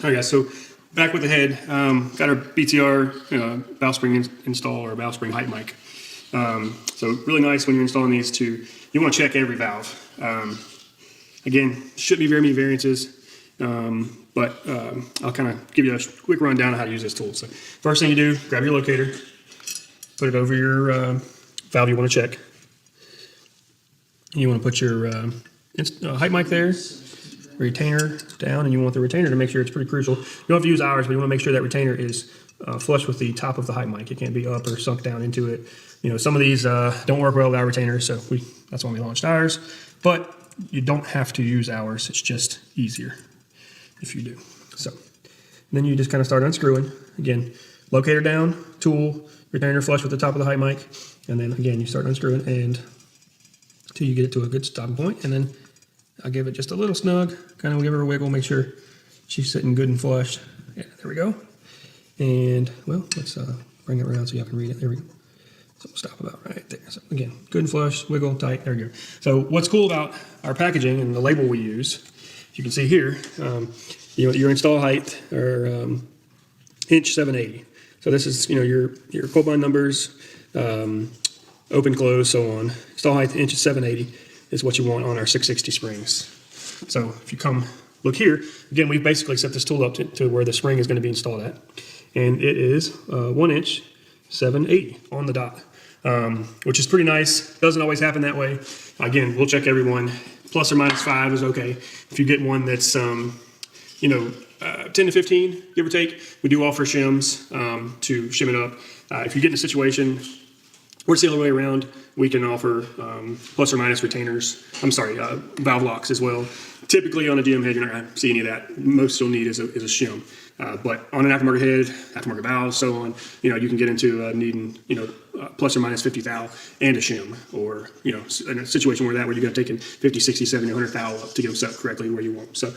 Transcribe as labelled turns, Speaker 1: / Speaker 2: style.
Speaker 1: All right, guys, so back with the head. Got our BTR valve spring install or valve spring height mic. So really nice when you're installing these you want to check every valve. Again, shouldn't be very many variances, but I'll kind of give you a quick rundown of how to use this tool. So first thing you do, grab your locator, put it over your valve you want to check. You want to put your height mic there, retainer down, and you want the retainer to make sure it's pretty crucial. You don't have to use ours, but you want to make sure that retainer is flush with the top of the height mic. It can't be up or sunk down into it. You know, some of these don't work well with our retainers, so that's why we launched ours. But you don't have to use ours. It's just easier if you do. So then you just kind of start unscrewing. Again, locator down, tool, retainer flush with the top of the height mic, and then again you start unscrewing and until you get it to a good stopping point, and then I'll give it just a little snug, kind of give her a wiggle, make sure she's sitting good and flush. Yeah, there we go. And well, let's bring it around so y'all can read it. There we go. So we'll stop about right there. So again, good and flush, wiggle, tight, there we go. So what's cool about our packaging and the label we use, you can see here, your install height are inch 780. So this is, your cold bind numbers, open, close, so on. Install height inch 780 is what you want on our 660 springs. So if you come look here, again, we've basically set this tool up to where the spring is going to be installed at. And it is 1 inch 780 on the dot, which is pretty nice. Doesn't always happen that way. Again, we'll check every one. Plus or minus 5 is okay. If you get one that's, 10 to 15, give or take, we do offer shims to shim it up. If you get in a situation where it's the other way around, we can offer plus or minus retainers. Valve locks as well. Typically on a GM head, you're not going to see any of that. Most you'll need is a shim. But on an aftermarket head, aftermarket valve, so on, you can get into needing, plus or minus 50 thou and a shim, or, in a situation where you're going to take in 50, 60, 70, 100 thou up to get them set correctly where you want. So